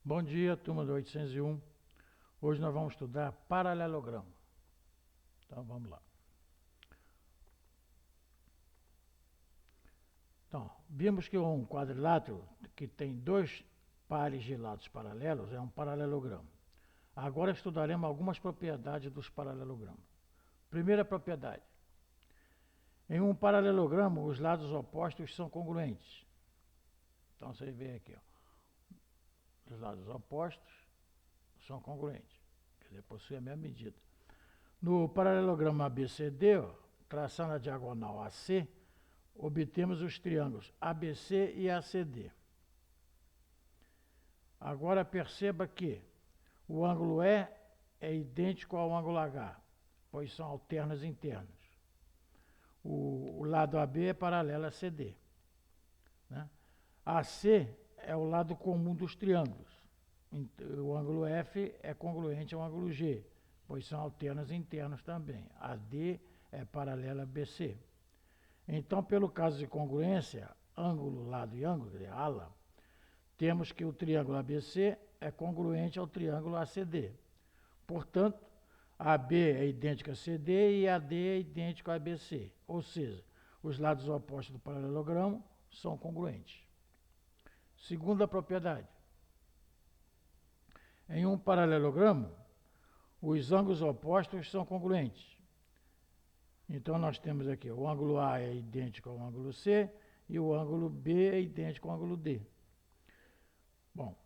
Bom dia, turma do 801. Hoje nós vamos estudar paralelogramo. Então, vamos lá. Então, vimos que um quadrilátero que tem dois pares de lados paralelos é um paralelogramo. Agora estudaremos algumas propriedades dos paralelogramos. Primeira propriedade. Em um paralelogramo, os lados opostos são congruentes. Então, você vê aqui, ó. Os lados opostos são congruentes, quer dizer, possuem a mesma medida. No paralelogramo ABCD, traçando a diagonal AC, obtemos os triângulos ABC e ACD. Agora perceba que o ângulo E é idêntico ao ângulo H, pois são alternos internos. O lado AB é paralelo a CD. Né? AC é o lado comum dos triângulos. O ângulo F é congruente ao ângulo G, pois são alternos internos também. AD é paralela a BC. Então, pelo caso de congruência, ângulo, lado e ângulo, ala, temos que o triângulo ABC é congruente ao triângulo ACD. Portanto, AB é idêntico a CD e AD é idêntico a ABC. Ou seja, os lados opostos do paralelogramo são congruentes. Segunda propriedade. Em um paralelogramo, os ângulos opostos são congruentes. Então, nós temos aqui, o ângulo A é idêntico ao ângulo C e o ângulo B é idêntico ao ângulo D. Bom,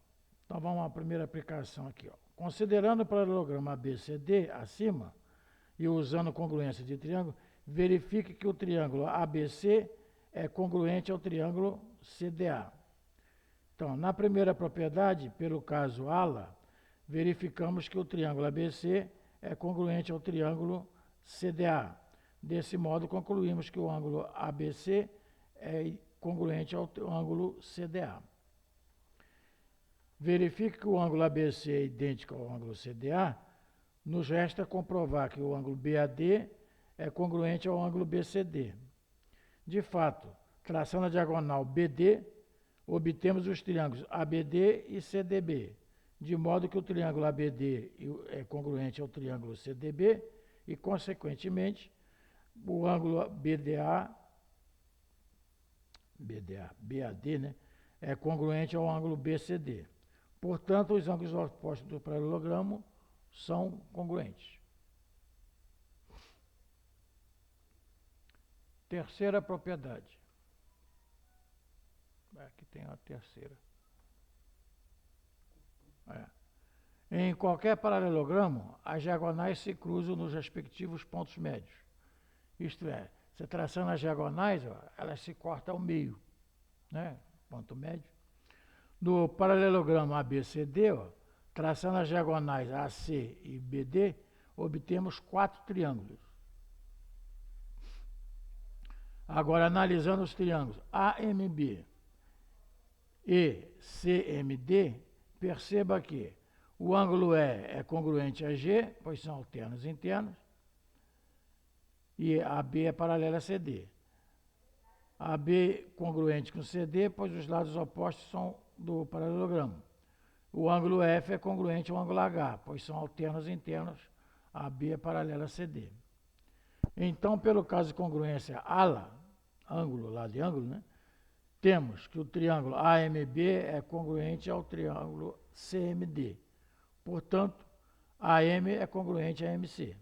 então vamos à primeira aplicação aqui. Ó. Considerando o paralelogramo ABCD acima e usando congruência de triângulo, verifique que o triângulo ABC é congruente ao triângulo CDA. Então, na primeira propriedade, pelo caso ala, verificamos que o triângulo ABC é congruente ao triângulo CDA. Desse modo, concluímos que o ângulo ABC é congruente ao ângulo CDA. Verifique que o ângulo ABC é idêntico ao ângulo CDA, nos resta comprovar que o ângulo BAD é congruente ao ângulo BCD. De fato, traçando a diagonal BD, obtemos os triângulos ABD e CDB, de modo que o triângulo ABD é congruente ao triângulo CDB e, consequentemente, o ângulo BAD, né, é congruente ao ângulo BCD. Portanto, os ângulos opostos do paralelogramo são congruentes. Terceira propriedade. Aqui tem a terceira. Em qualquer paralelogramo, as diagonais se cruzam nos respectivos pontos médios. Isto é, você traçando as diagonais, ó, elas se cortam ao meio, né? Ponto médio. No paralelogramo ABCD, ó, traçando as diagonais AC e BD, obtemos 4 triângulos. Agora, analisando os triângulos AMB e CMD, perceba que o ângulo E é congruente a G, pois são alternos internos, e AB é paralela a CD. AB congruente com CD, pois os lados opostos são do paralelogramo. O ângulo F é congruente ao ângulo H, pois são alternos internos, AB é paralela a CD. Então, pelo caso de congruência ALA, ângulo, lado e ângulo, né? Temos que o triângulo AMB é congruente ao triângulo CMD. Portanto, AM é congruente a MC.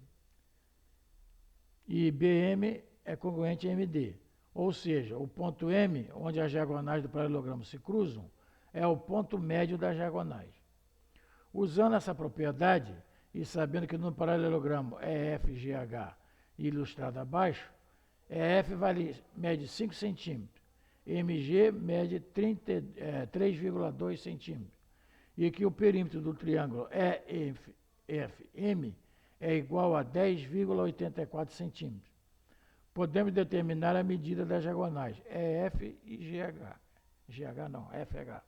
E BM é congruente a MD. Ou seja, o ponto M, onde as diagonais do paralelogramo se cruzam, é o ponto médio das diagonais. Usando essa propriedade, e sabendo que no paralelogramo EFGH ilustrado abaixo, EF mede 5 centímetros, MG mede 3,2 centímetros, e que o perímetro do triângulo EFM é igual a 10,84 centímetros. Podemos determinar a medida das diagonais EF e GH. GH não, FH.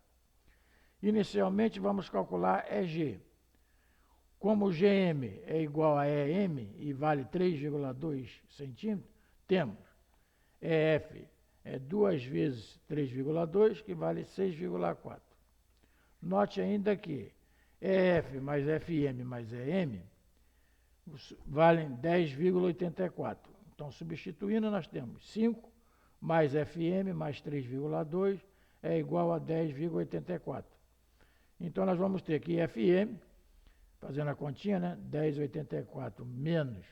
Inicialmente, vamos calcular EG. Como GM é igual a EM e vale 3,2 centímetros, temos EF é 2 vezes 3,2, que vale 6,4. Note ainda que EF mais FM mais EM valem 10,84. Então, substituindo, nós temos 5 mais FM mais 3,2 é igual a 10,84. Então, nós vamos ter que FM, fazendo a continha, né? 10,84 menos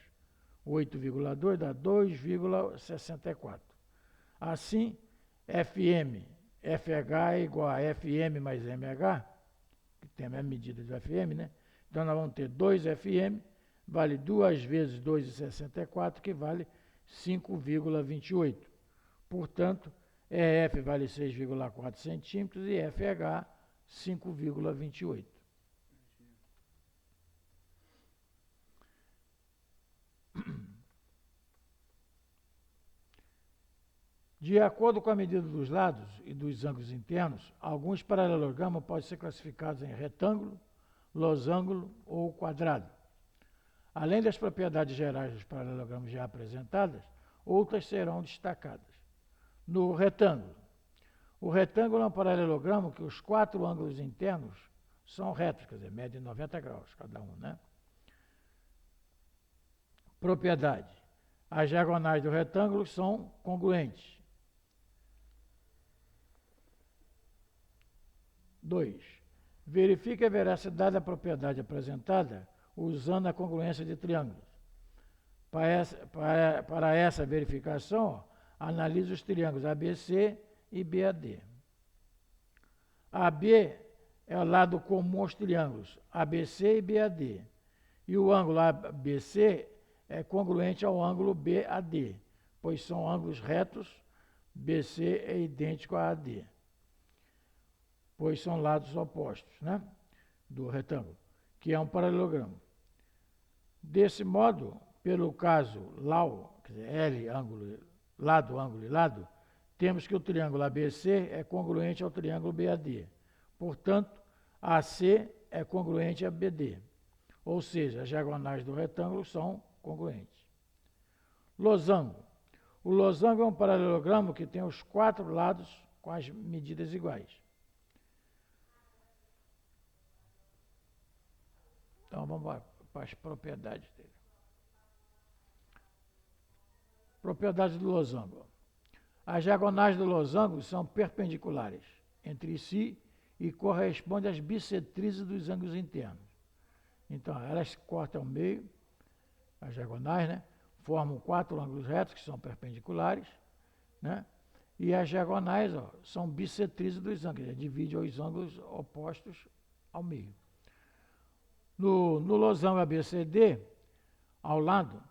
8,2 dá 2,64. Assim, FH é igual a FM mais MH, que tem a mesma medida de FM, né? Então, nós vamos ter 2FM, vale 2 vezes 2,64, que vale 5,28. Portanto, EF vale 6,4 centímetros e FH 5,28. De acordo com a medida dos lados e dos ângulos internos, alguns paralelogramas podem ser classificados em retângulo, losango ou quadrado. Além das propriedades gerais dos paralelogramas já apresentadas, outras serão destacadas. No retângulo. O retângulo é um paralelogramo que os 4 ângulos internos são retos, quer dizer, medem 90 graus cada um, né? Propriedade. As diagonais do retângulo são congruentes. 2. Verifique a veracidade da propriedade apresentada usando a congruência de triângulos. Para essa verificação, analise os triângulos ABC e BAD. AB é o lado comum aos triângulos ABC e BAD. E o ângulo ABC é congruente ao ângulo BAD, pois são ângulos retos, BC é idêntico a AD, pois são lados opostos, né, do retângulo, que é um paralelogramo. Desse modo, pelo caso LAU, quer dizer, L, ângulo, ângulo e lado, temos que o triângulo ABC é congruente ao triângulo BAD. Portanto, AC é congruente a BD. Ou seja, as diagonais do retângulo são congruentes. Losango. O losango é um paralelogramo que tem os 4 lados com as medidas iguais. Então, vamos para as propriedades dele. Propriedades do losango. As diagonais do losango são perpendiculares entre si e correspondem às bissetrizes dos ângulos internos. Então, elas cortam ao meio, as diagonais, né? Formam 4 ângulos retos, que são perpendiculares, né? E as diagonais, ó, são bissetrizes dos ângulos, dividem os ângulos opostos ao meio. No losango ABCD, ao lado,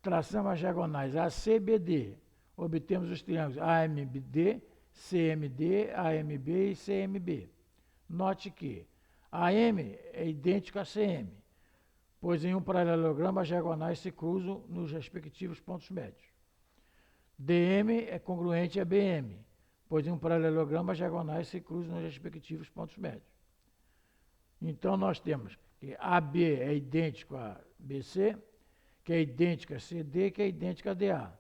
traçamos as diagonais ACBD, obtemos os triângulos AMBD, CMD, AMB e CMB. Note que AM é idêntico a CM, pois em um paralelogramo as diagonais se cruzam nos respectivos pontos médios. DM é congruente a BM, pois em um paralelogramo as diagonais se cruzam nos respectivos pontos médios. Então, nós temos que AB é idêntico a BC, que é idêntico a CD, que é idêntico a DA,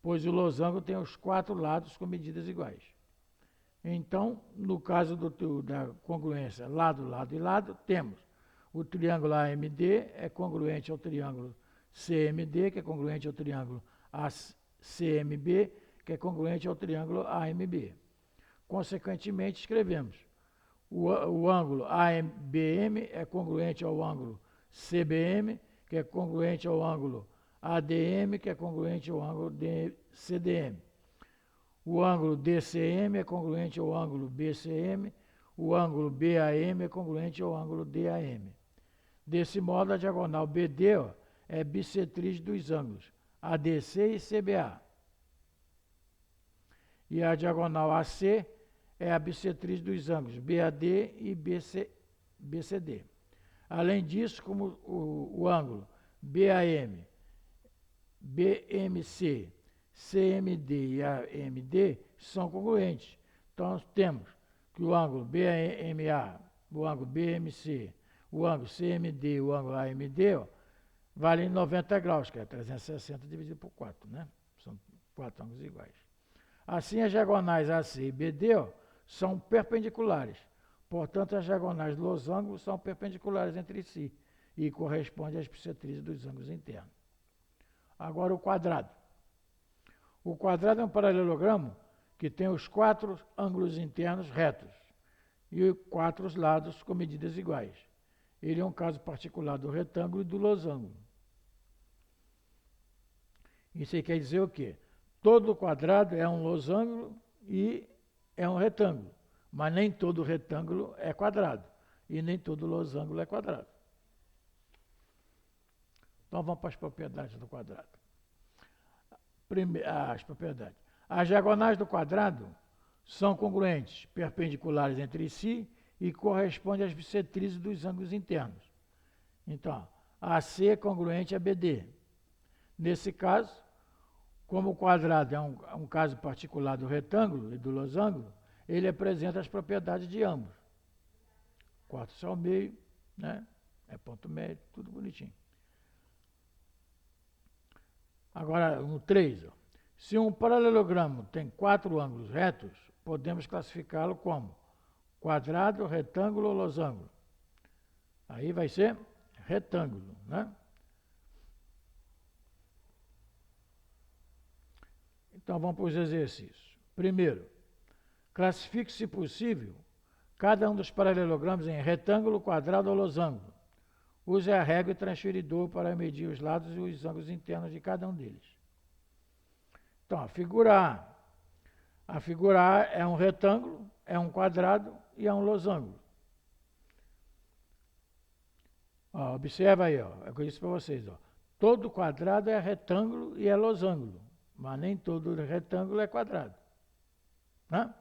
pois o losango tem os 4 lados com medidas iguais. Então, no caso da congruência lado, lado e lado, temos o triângulo AMD é congruente ao triângulo CMD, que é congruente ao triângulo ACMB, que é congruente ao triângulo AMB. Consequentemente, escrevemos o ângulo ABM é congruente ao ângulo CBM, que é congruente ao ângulo ADM, que é congruente ao ângulo CDM. O ângulo DCM é congruente ao ângulo BCM, o ângulo BAM é congruente ao ângulo DAM. Desse modo, a diagonal BD é bissetriz dos ângulos ADC e CBA. E a diagonal AC é a bissetriz dos ângulos BAD e BCD. Além disso, como o ângulo BAM, BMC, CMD e AMD são congruentes. Então, temos que o ângulo BMA, o ângulo BMC, o ângulo CMD e o ângulo AMD valem 90 graus, que é 360 dividido por 4, né? São 4 ângulos iguais. Assim, as diagonais AC e BD são perpendiculares, Portanto, as diagonais do losango são perpendiculares entre si e correspondem às bissetrizes dos ângulos internos. Agora o quadrado. O quadrado é um paralelogramo que tem os 4 ângulos internos retos e 4 lados com medidas iguais. Ele é um caso particular do retângulo e do losango. Isso aí quer dizer o quê? Todo quadrado é um losango e é um retângulo, mas nem todo retângulo é quadrado e nem todo losango é quadrado. Então vamos para as propriedades do quadrado. As propriedades. As diagonais do quadrado são congruentes, perpendiculares entre si e correspondem às bissetrizes dos ângulos internos. Então, AC é congruente a BD. Nesse caso, como o quadrado é um caso particular do retângulo e do losango, ele apresenta as propriedades de ambos. Corta-se ao meio, né? É ponto médio, tudo bonitinho. Agora, no 3, se um paralelogramo tem 4 ângulos retos, podemos classificá-lo como quadrado, retângulo ou losango. Aí vai ser retângulo, né? Então vamos para os exercícios. Primeiro, classifique, se possível, cada um dos paralelogramos em retângulo, quadrado ou losango. Use a régua e transferidor para medir os lados e os ângulos internos de cada um deles. Então, a figura A. A figura A é um retângulo, é um quadrado e é um losango. Ó, observa aí, ó, é o que eu disse para vocês. Ó. Todo quadrado é retângulo e é losango, mas nem todo retângulo é quadrado. Né?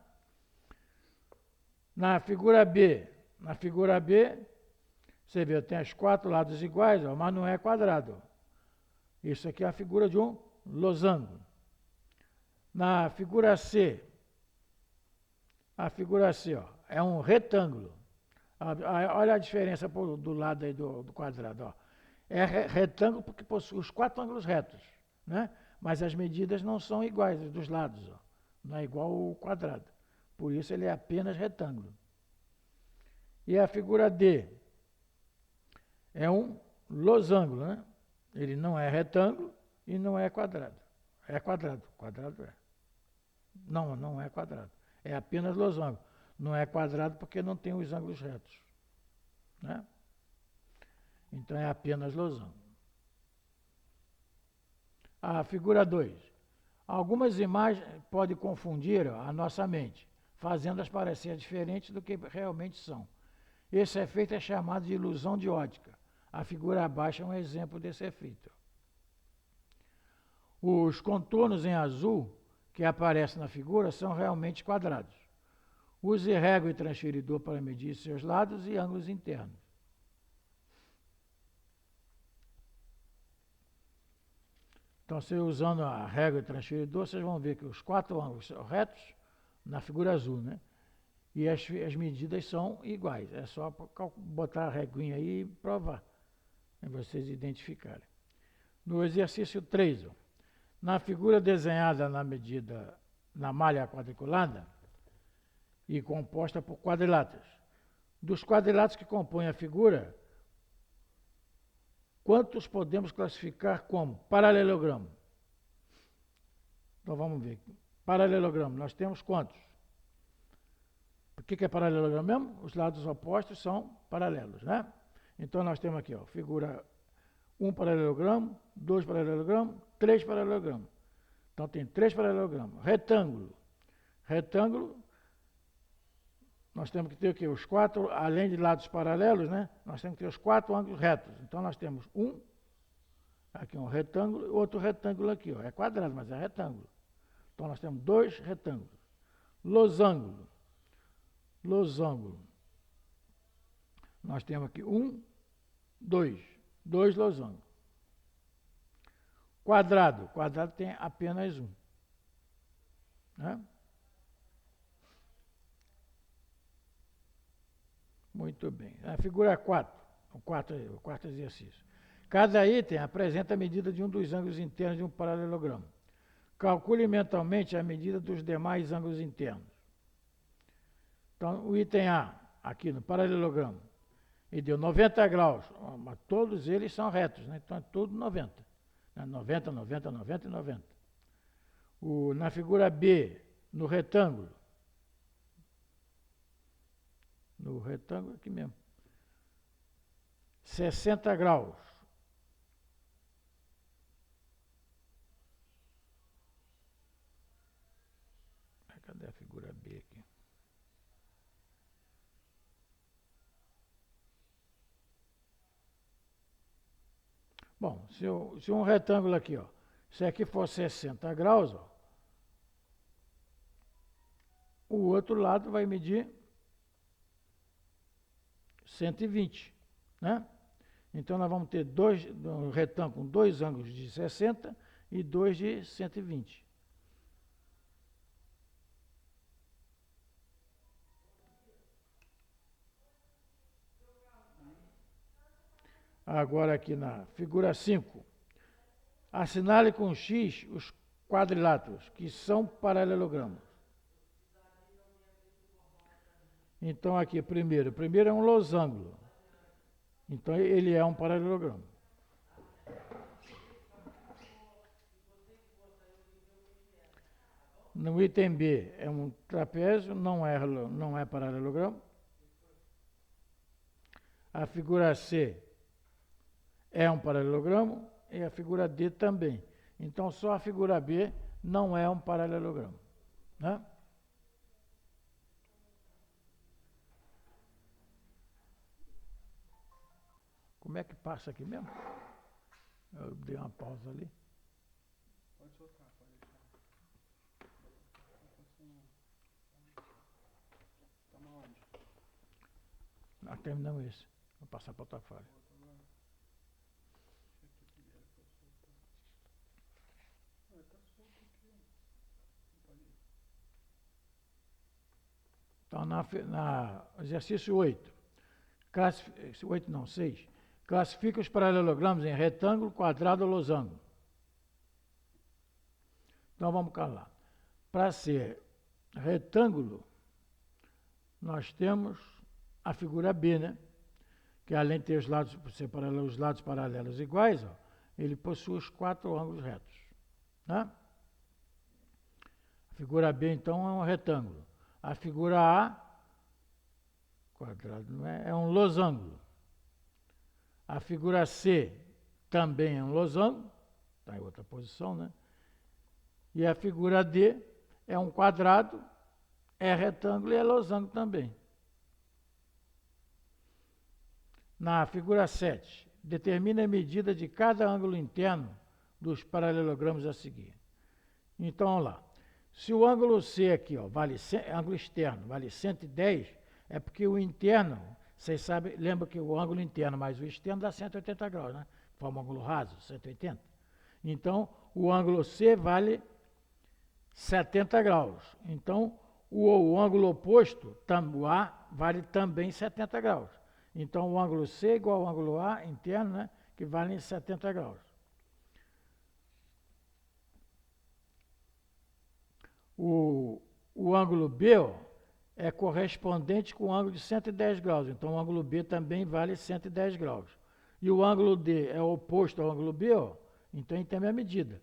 Na figura B, você vê, tem os 4 lados iguais, ó, mas não é quadrado. Ó. Isso aqui é a figura de um losango. Na figura C, ó, é um retângulo. Olha a diferença do lado aí do quadrado. Ó. É retângulo porque possui os 4 ângulos retos, né? Mas as medidas não são iguais dos lados. Ó. Não é igual ao quadrado. Por isso ele é apenas retângulo. E a figura D é um losango, né? Ele não é retângulo e não é quadrado. É quadrado. Quadrado é. Não, não é quadrado. É apenas losango. Não é quadrado porque não tem os ângulos retos. Né? Então é apenas losango. A figura 2. Algumas imagens podem confundir a nossa mente, fazendo-as parecer diferentes do que realmente são. Esse efeito é chamado de ilusão de ótica. A figura abaixo é um exemplo desse efeito. Os contornos em azul que aparecem na figura são realmente quadrados. Use régua e transferidor para medir seus lados e ângulos internos. Então, você usando a régua e transferidor, vocês vão ver que os 4 ângulos são retos na figura azul, né? E as medidas são iguais. É só botar a reguinha aí e provar, para vocês identificarem. No exercício 3, ó, na figura desenhada na malha quadriculada e composta por quadriláteros. Dos quadriláteros que compõem a figura, quantos podemos classificar como paralelogramo? Então vamos ver. Paralelogramo, nós temos quantos? O que é paralelogramo mesmo? Os lados opostos são paralelos, né? Então nós temos aqui, ó, figura 1 paralelogramo, 2 paralelogramo, 3 paralelogramo. Então tem 3 paralelogramos. Retângulo. Retângulo, nós temos que ter o quê? Os 4, além de lados paralelos, né? Nós temos que ter os 4 ângulos retos. Então nós temos aqui um retângulo e outro retângulo aqui, ó. É quadrado, mas é retângulo. Então nós temos 2 retângulos. Losango. Losango. Nós temos aqui 2. 2 losangos. Quadrado. Quadrado tem apenas 1. Né? Muito bem. A figura 4, o quarto exercício. Cada item apresenta a medida de um dos ângulos internos de um paralelogramo. Calcule mentalmente a medida dos demais ângulos internos. Então, o item A, aqui no paralelogramo e deu 90 graus, mas todos eles são retos, né? Então é tudo 90. Né? 90, 90, 90 e 90. Na figura B, no retângulo aqui mesmo, 60 graus. Cadê a figura B aqui? Bom, se um retângulo aqui, ó, se aqui for 60 graus, ó, o outro lado vai medir 120, né? Então nós vamos ter um retângulo com dois ângulos de 60 e dois de 120. Agora aqui na figura 5, assinale com X os quadriláteros, que são paralelogramas. Então aqui, primeiro é um losango. Então ele é um paralelogramo. No item B é um trapézio, não é paralelogramo. A figura C é um paralelogramo e a figura D também. Então só a figura B não é um paralelogramo, né? Como é que passa aqui mesmo? Eu dei uma pausa ali. Pode soltar, pode deixar. Estamos onde? Nós terminamos isso. Vou passar para outra falha. Então, na exercício 8, 6, classifica os paralelogramas em retângulo, quadrado ou losango. Então, vamos lá. Para ser retângulo, nós temos a figura B, né? Que além de ter os lados paralelos iguais, ó, ele possui os 4 ângulos retos. Né? A figura B, então, é um retângulo. A figura A, quadrado não é um losango. A figura C também é um losango, está em outra posição, né? E a figura D é um quadrado, é retângulo e é losango também. Na figura 7, determina a medida de cada ângulo interno dos paralelogramas a seguir. Então, vamos lá. Se o ângulo C aqui, ó, ângulo externo, vale 110, é porque o interno, vocês sabem, lembra que o ângulo interno mais o externo dá 180 graus, né? Forma um ângulo raso, 180. Então, o ângulo C vale 70 graus. Então, o ângulo oposto, o A, vale também 70 graus. Então, o ângulo C é igual ao ângulo A interno, né? Que vale 70 graus. O ângulo B, ó, é correspondente com o ângulo de 110 graus. Então, o ângulo B também vale 110 graus. E o ângulo D é oposto ao ângulo B, ó, então ele tem a mesma medida.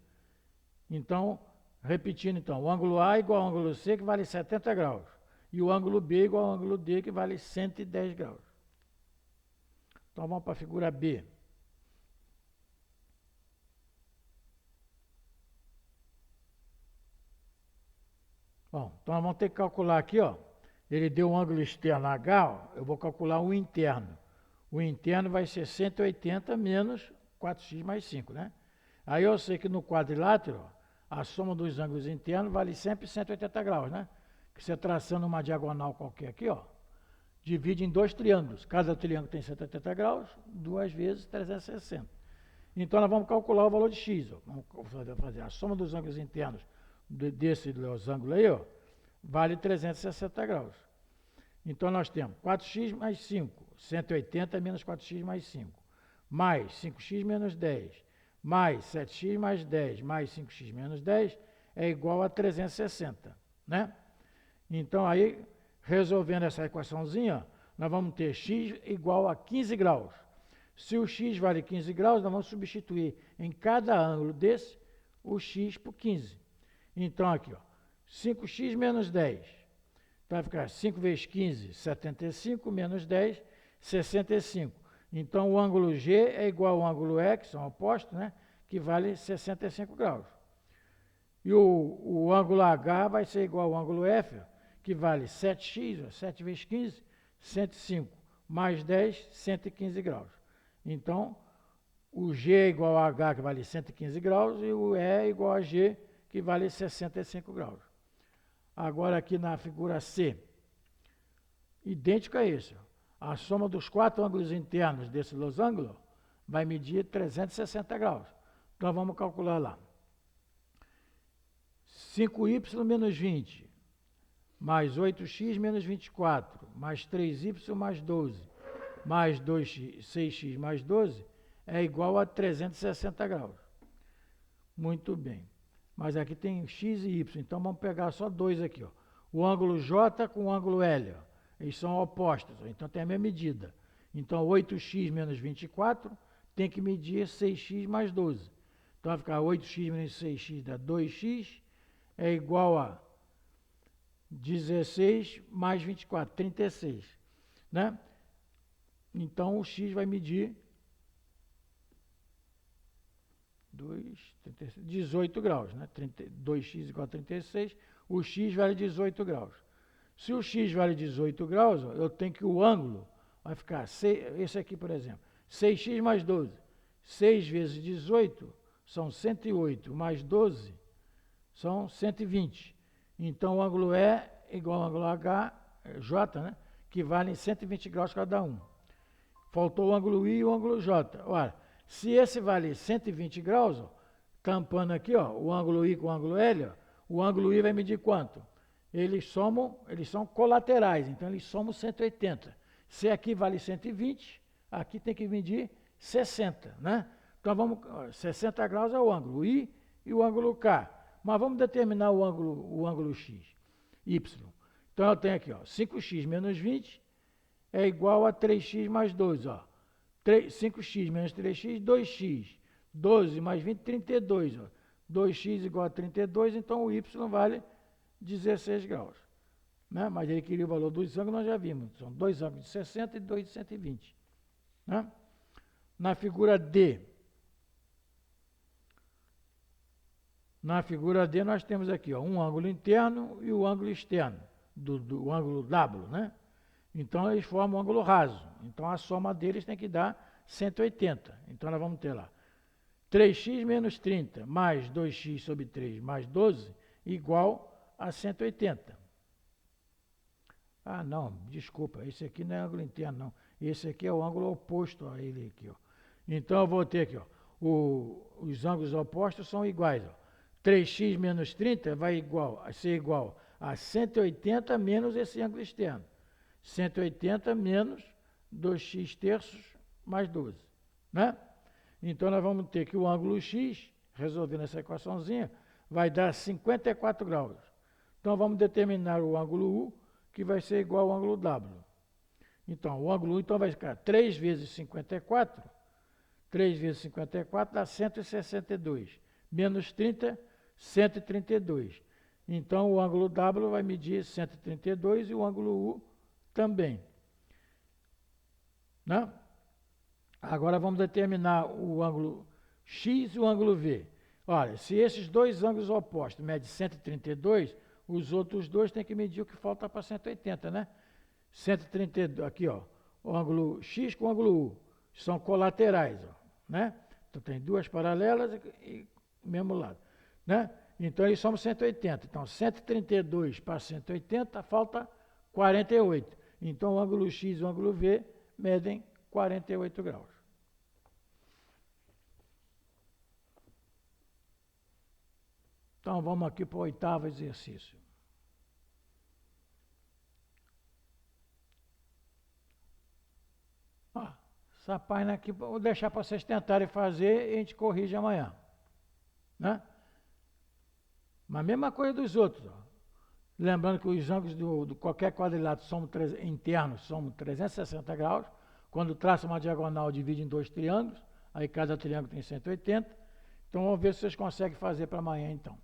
Então, repetindo, então, o ângulo A é igual ao ângulo C, que vale 70 graus. E o ângulo B é igual ao ângulo D, que vale 110 graus. Então, vamos para a figura B. Bom, então nós vamos ter que calcular aqui, ó. Ele deu um ângulo externo H, ó, eu vou calcular o interno. O interno vai ser 180 menos 4x mais 5, né? Aí eu sei que no quadrilátero, ó, a soma dos ângulos internos vale sempre 180 graus, né? Que você traçando uma diagonal qualquer aqui, ó, divide em 2 triângulos. Cada triângulo tem 180 graus, 2 vezes 360. Então nós vamos calcular o valor de x, ó. Vamos fazer a soma dos ângulos internos desse losango aí, ó, vale 360 graus. Então nós temos 4x mais 5, 180 menos 4x mais 5, mais 5x menos 10, mais 7x mais 10, mais 5x menos 10, é igual a 360, né? Então aí, resolvendo essa equaçãozinha, nós vamos ter x igual a 15 graus. Se o x vale 15 graus, nós vamos substituir em cada ângulo desse o x por 15. Então, aqui, ó, 5x menos 10. Então, vai ficar 5 vezes 15, 75, menos 10, 65. Então, o ângulo G é igual ao ângulo E, que são opostos, né? Que vale 65 graus. E o ângulo H vai ser igual ao ângulo F, que vale 7x, ó, 7 vezes 15, 105, mais 10, 115 graus. Então, o G é igual a H, que vale 115 graus, e o E é igual a G, que vale 65 graus. Agora, aqui na figura C, idêntico a isso. A soma dos 4 ângulos internos desse losango vai medir 360 graus. Então, vamos calcular lá. 5y menos 20, mais 8x menos 24, mais 3y mais 12, mais 2x, 6x mais 12, é igual a 360 graus. Muito bem. Mas aqui tem x e y, então vamos pegar só dois aqui, ó. O ângulo J com o ângulo L, ó. Eles são opostos, ó. Então tem a mesma medida. Então 8x menos 24 tem que medir 6x mais 12. Então vai ficar 8x menos 6x dá 2x, é igual a 16 mais 24, 36, né? Então o x vai medir 18 graus, né? 2x igual a 36, o x vale 18 graus. Se o x vale 18 graus, ó, eu tenho que o ângulo vai ficar, esse aqui, por exemplo, 6x mais 12. 6 vezes 18 são 108, mais 12 são 120. Então, o ângulo E igual ao ângulo J, né? Que valem 120 graus cada um. Faltou o ângulo I e o ângulo J. Olha, se esse vale 120 graus, ó, tampando aqui, ó, o ângulo I com o ângulo L, ó, o ângulo I vai medir quanto? Eles são colaterais, então eles somam 180. Se aqui vale 120, aqui tem que medir 60, né? Então vamos, 60 graus é o ângulo I e o ângulo K. Mas vamos determinar o ângulo X, Y. Então eu tenho aqui, ó, 5x menos 20 é igual a 3x mais 12, ó. 5x menos 3x, 2x. 12 mais 20, 32, ó. 2x igual a 32, então o Y vale 16 graus. Né? Mas ele queria o valor dos ângulos, nós já vimos. São dois ângulos de 60 e dois de 120. Né? Na figura D, nós temos aqui, ó, um ângulo interno e o ângulo externo, do ângulo W, né? Então, eles formam um ângulo raso. Então, a soma deles tem que dar 180. Então, nós vamos ter lá 3x menos 30 mais 2x sobre 3 mais 12 igual a 180. Ah, não, desculpa, esse aqui não é ângulo interno, não. Esse aqui é o ângulo oposto a ele aqui, ó. Então, eu vou ter aqui, ó, os ângulos opostos são iguais, ó. 3x menos 30 vai ser igual a 180 menos esse ângulo externo. 180 menos 2x terços mais 12, né? Então, nós vamos ter que o ângulo x, resolvendo essa equaçãozinha, vai dar 54 graus. Então, vamos determinar o ângulo U, que vai ser igual ao ângulo W. Então, o ângulo U então, vai ficar 3 vezes 54, 3 vezes 54 dá 162, menos 30, 132. Então, o ângulo W vai medir 132 e o ângulo U também. Né? Agora, vamos determinar o ângulo X e o ângulo V. Olha, se esses dois ângulos opostos medem 132, os outros dois têm que medir o que falta para 180, né? 132, aqui, ó, o ângulo X com o ângulo U, são colaterais, ó, né? Então, tem duas paralelas e mesmo lado, né? Então, eles somam 180. Então, 132 para 180, falta 48. Então, o ângulo X e o ângulo V medem 48 graus. Então, vamos aqui para o oitavo exercício. Essa página aqui, vou deixar para vocês tentarem fazer e a gente corrige amanhã. Né? Mas a mesma coisa dos outros. Ó. Lembrando que os ângulos de qualquer quadrilátero internos são 360 graus. Quando traça uma diagonal, divide em dois triângulos. Aí cada triângulo tem 180. Então vamos ver se vocês conseguem fazer para amanhã então.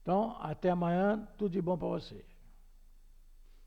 Então, até amanhã. Tudo de bom para vocês.